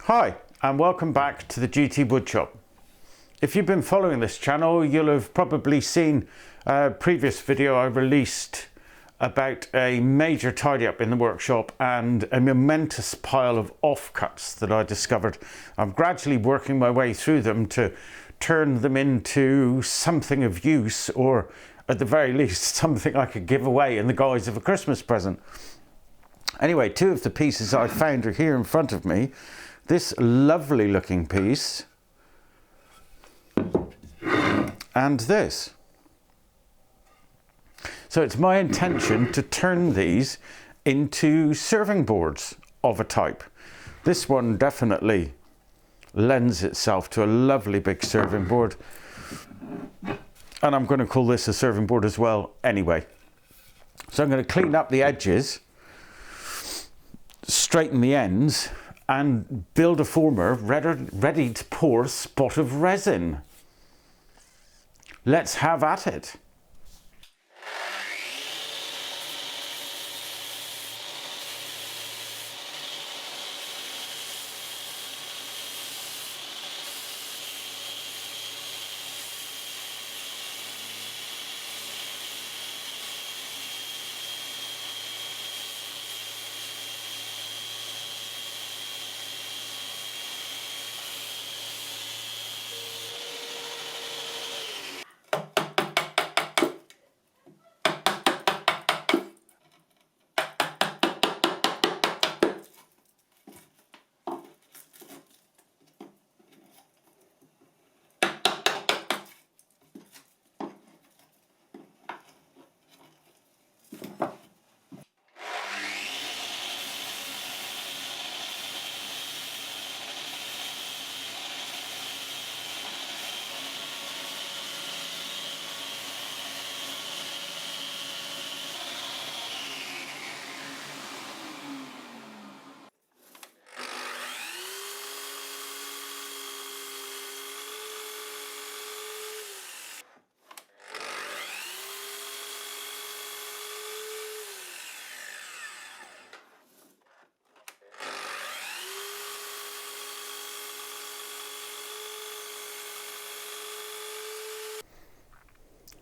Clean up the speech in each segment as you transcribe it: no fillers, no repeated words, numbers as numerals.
Hi, and welcome back to the GT Woodshop. If you've been following this channel, you'll have probably seen a previous video I released about a major tidy up in the workshop and a momentous pile of offcuts that I discovered. I'm gradually working my way through them to turn them into something of use, or at the very least something I could give away in the guise of a Christmas present. Anyway, two of the pieces I found are here in front of me. This lovely looking piece and this. So it's my intention to turn these into serving boards of a type. This one definitely lends itself to a lovely big serving board, and I'm going to call this a serving board as well anyway. So I'm going to clean up the edges, straighten the ends, and build a former ready to pour spot of resin. Let's have at it.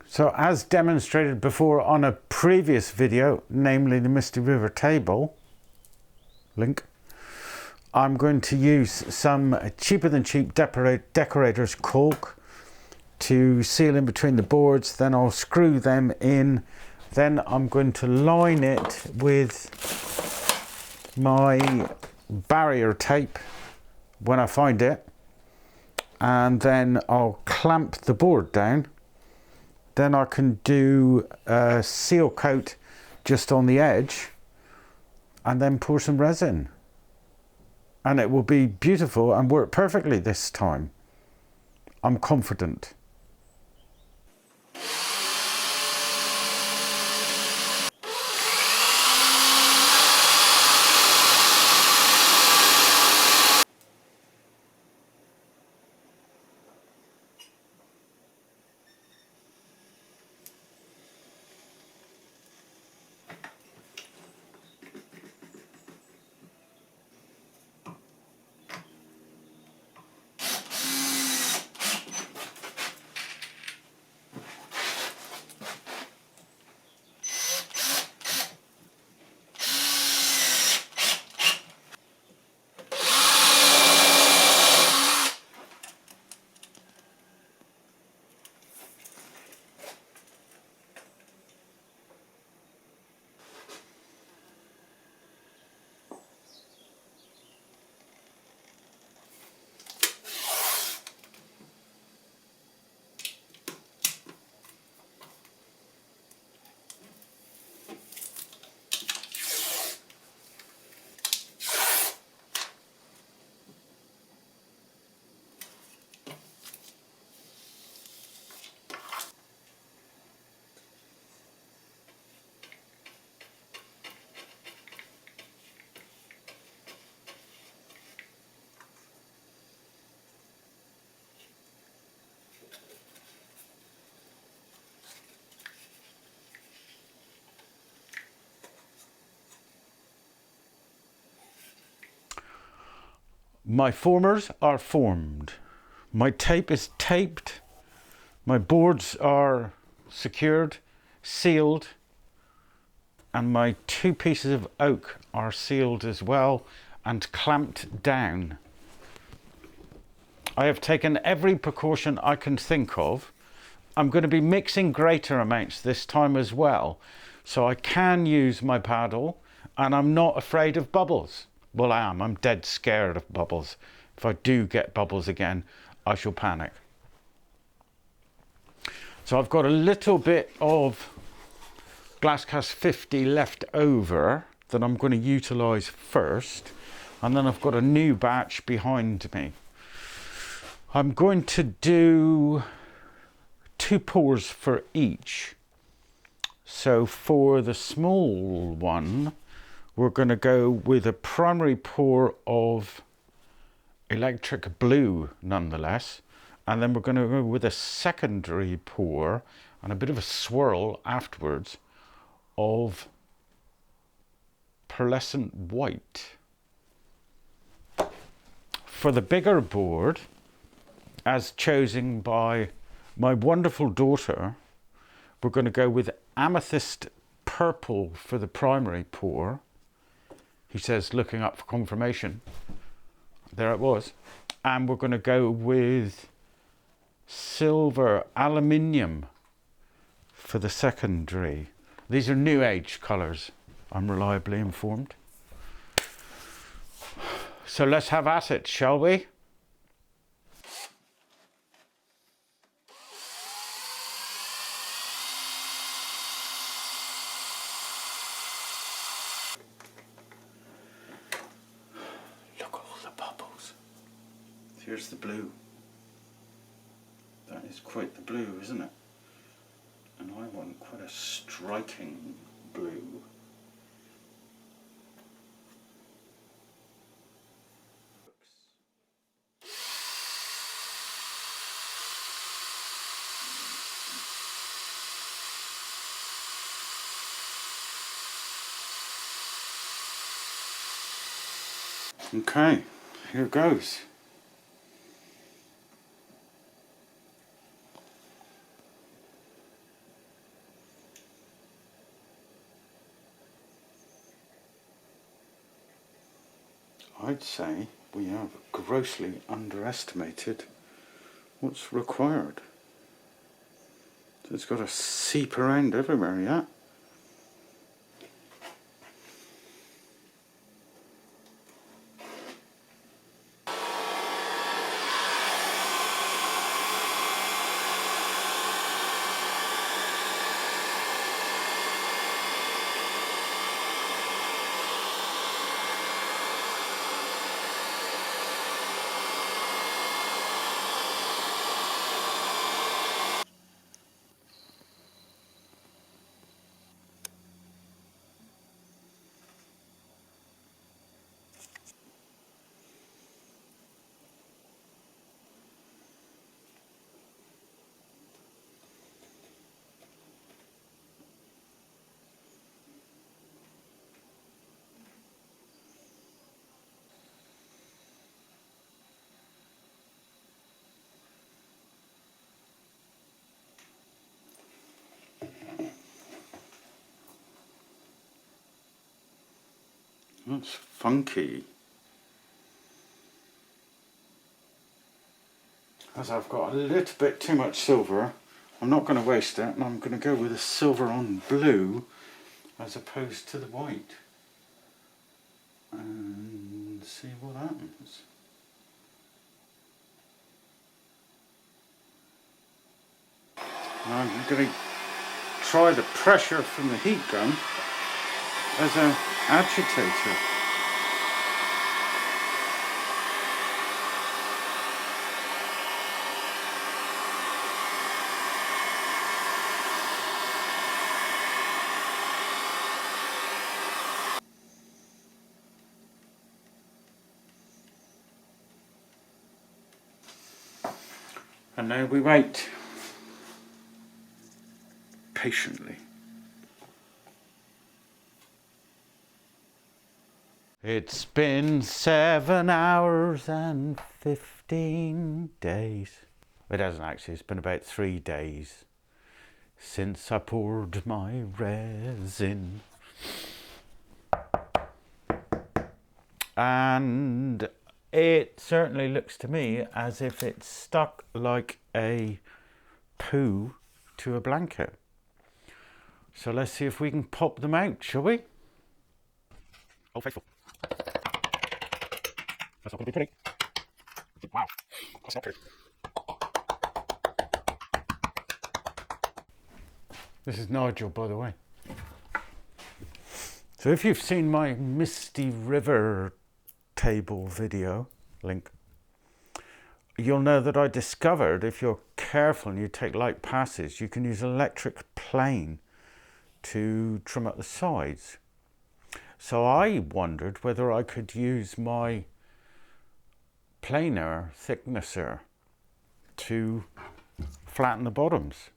So as demonstrated before on a previous video, namely the Misty River table, link, I'm going to use some cheaper than cheap decorator's caulk to seal in between the boards. Then I'll screw them in. Then I'm going to line it with my barrier tape when I find it, and then I'll clamp the board down. Then I can do a seal coat just on the edge and then pour some resin, and it will be beautiful and work perfectly this time. I'm confident. My formers are formed. My tape is taped. My boards are secured, sealed, and my 2 pieces of oak are sealed as well and clamped down. I have taken every precaution I can think of. I'm going to be mixing greater amounts this time as well, so I can use my paddle, and I'm not afraid of bubbles. Well, I am. I'm dead scared of bubbles. If I do get bubbles again, I shall panic. So I've got a little bit of Glasscast 50 left over that I'm going to utilise first, and then I've got a new batch behind me. I'm going to do 2 pours for each. So for the small one, we're going to go with a primary pour of electric blue nonetheless, and then we're going to go with a secondary pour and a bit of a swirl afterwards of pearlescent white. For the bigger board, as chosen by my wonderful daughter, we're going to go with amethyst purple for the primary pour. He says, looking up for confirmation. There it was. And we're going to go with silver aluminium for the secondary. These are new age colours, I'm reliably informed. So let's have at it, shall we? Look at all the bubbles. Here's the blue. That is quite the blue, isn't it? And I want quite a striking blue. Okay, here goes. I'd say we have grossly underestimated what's required. So it's got to seep around everywhere, yeah? That's funky. As I've got a little bit too much silver, I'm not going to waste it, and I'm going to go with a silver on blue as opposed to the white. And see what happens. Now I'm going to try the pressure from the heat gun as an agitator. And now we wait patiently. It's been 7 hours and 15 days. It hasn't actually, it's been about 3 days since I poured my resin. And it certainly looks to me as if it's stuck like a poo to a blanket. So let's see if we can pop them out, shall we? Oh, faithful. That's not going to be pretty. Wow, that's not pretty. This is Nigel, by the way. So if you've seen my Misty River table video, link, you'll know that I discovered if you're careful and you take light passes, you can use an electric plane to trim up the sides. So I wondered whether I could use my planer thicknesser to flatten the bottoms.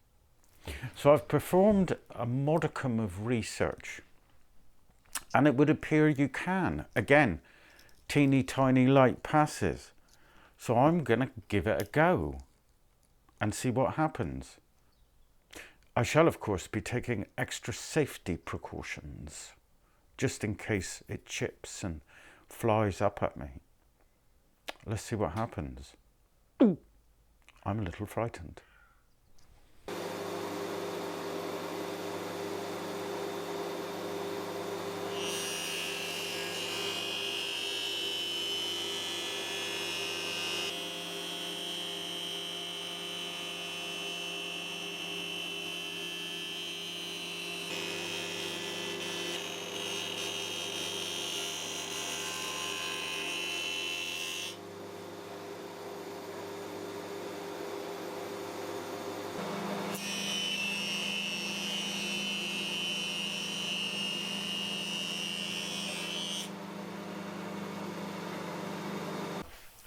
So I've performed a modicum of research, and it would appear you can. Again, teeny tiny light passes. So I'm going to give it a go and see what happens. I shall, of course, be taking extra safety precautions just in case it chips and flies up at me. Let's see what happens. I'm a little frightened.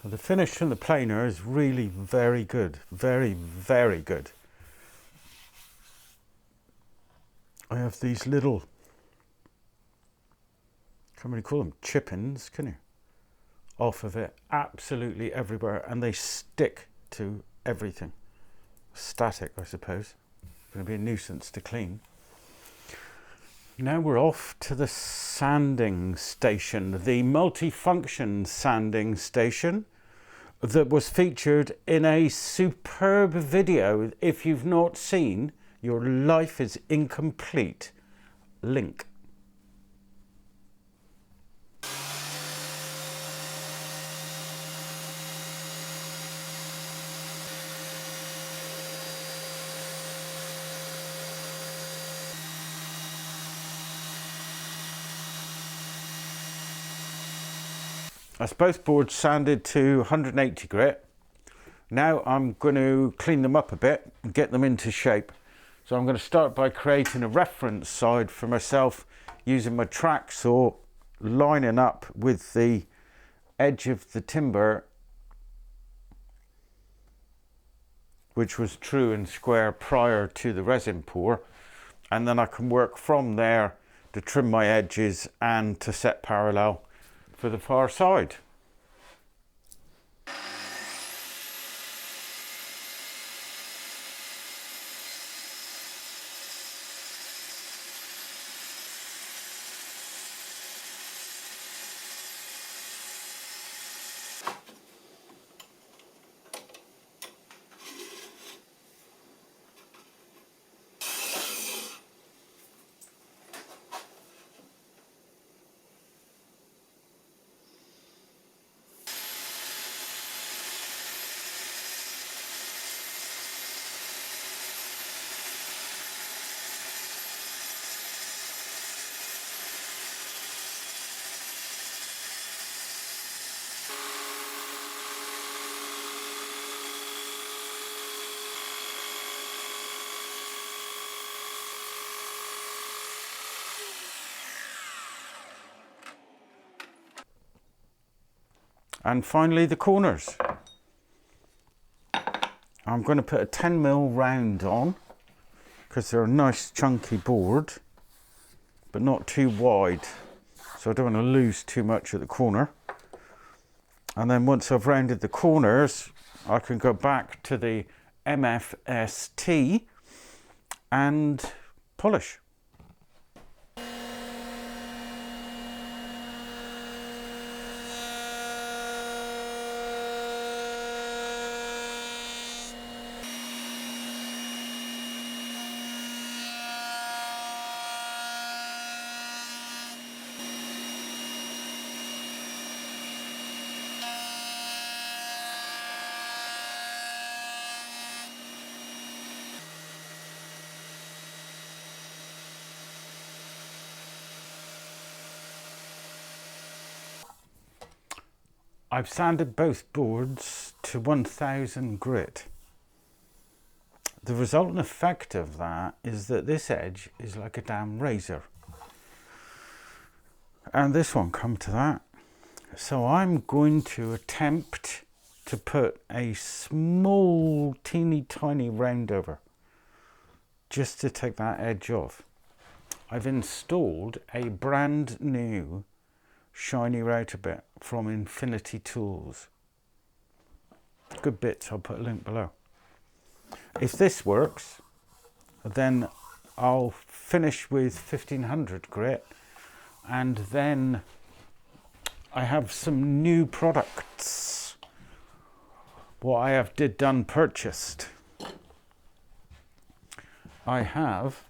The finish from the planer is really very good. Very, very good. I have these little, can't really call them chippings, can you? Off of it, absolutely everywhere, and they stick to everything. Static, I suppose. Going to be a nuisance to clean. Now we're off to the sanding station, the multifunction sanding station that was featured in a superb video. If you've not seen, your life is incomplete. Link. That's both boards sanded to 180 grit. Now I'm going to clean them up a bit and get them into shape. So I'm going to start by creating a reference side for myself using my track saw, lining up with the edge of the timber, which was true and square prior to the resin pour, and then I can work from there to trim my edges and to set parallel for the far side. And finally the corners. I'm going to put a 10mm round on because they're a nice chunky board, but not too wide. so I don't want to lose too much at the corner. And then once I've rounded the corners, I can go back to the MFST and polish. I've sanded both boards to 1000 grit. The resultant effect of that is that this edge is like a damn razor. And this won't come to that. So I'm going to attempt to put a small, teeny tiny round over just to take that edge off. I've installed a brand new shiny router bit from Infinity Tools. Good bits, I'll put a link below. If this works, then I'll finish with 1500 grit, and then I have some new products. What I have done purchased. I have,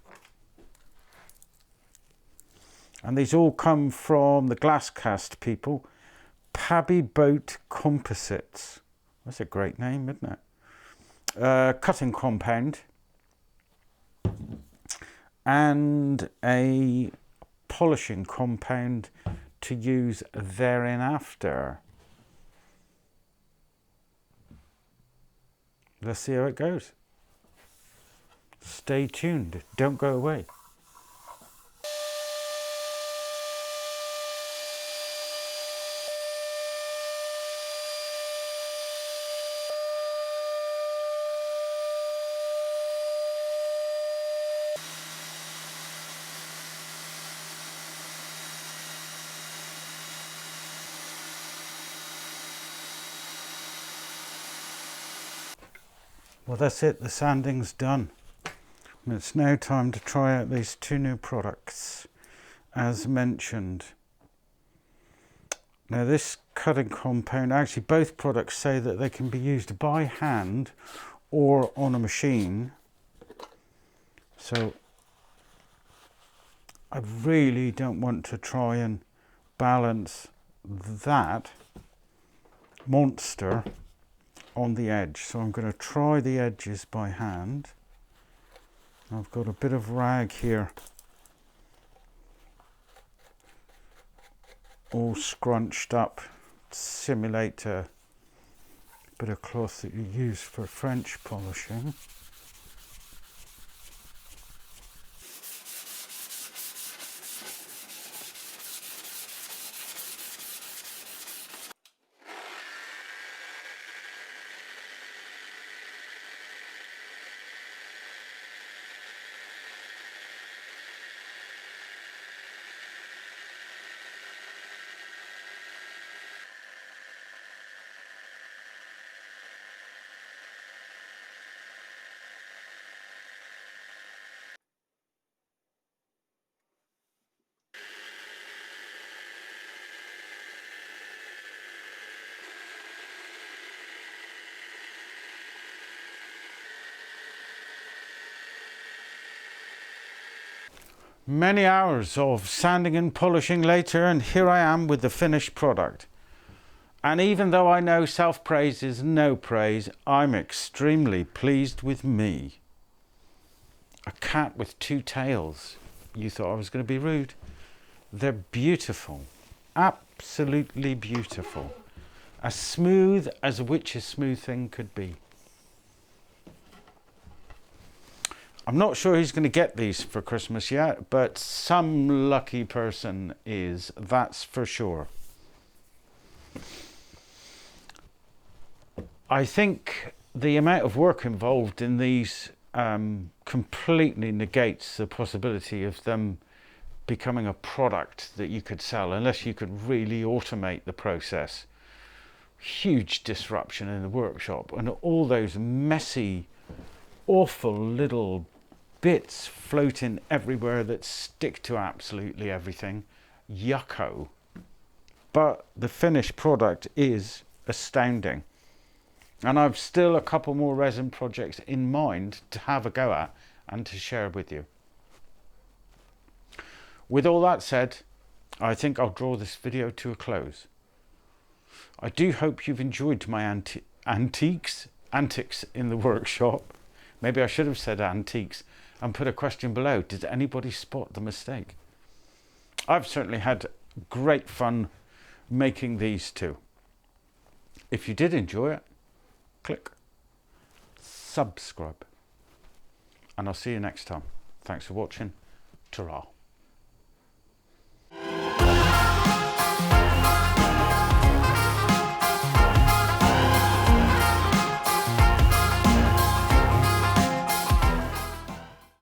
and these all come from the Glasscast people, Pabby Boat Composites. That's a great name, isn't it? Cutting compound and a polishing compound to use thereafter. Let's see how it goes. Stay tuned, don't go away. Well, that's it, the sanding's done. And it's now time to try out these two new products, as mentioned. Now this cutting compound, actually both products say that they can be used by hand or on a machine. So I really don't want to try and balance that monster on the edge, so I'm going to try the edges by hand. I've got a bit of rag here all scrunched up to simulate a bit of cloth that you use for French polishing. Many hours of sanding and polishing later, and here I am with the finished product. And even though I know self-praise is no praise, I'm extremely pleased with me. A cat with two tails. You thought I was going to be rude. They're beautiful. Absolutely beautiful. As smooth as a witch's smooth thing could be. I'm not sure who's going to get these for Christmas yet, but some lucky person is, that's for sure. I think the amount of work involved in these completely negates the possibility of them becoming a product that you could sell unless you could really automate the process. Huge disruption in the workshop, and all those messy, awful little bits floating everywhere that stick to absolutely everything. Yucko. But the finished product is astounding. And I've still a couple more resin projects in mind to have a go at and to share with you. With all that said, I think I'll draw this video to a close. I do hope you've enjoyed my antics in the workshop. Maybe I should have said antiques and put a question below. Did anybody spot the mistake? I've certainly had great fun making these too. If you did enjoy it, click subscribe. And I'll see you next time. Thanks for watching. Ta-ra.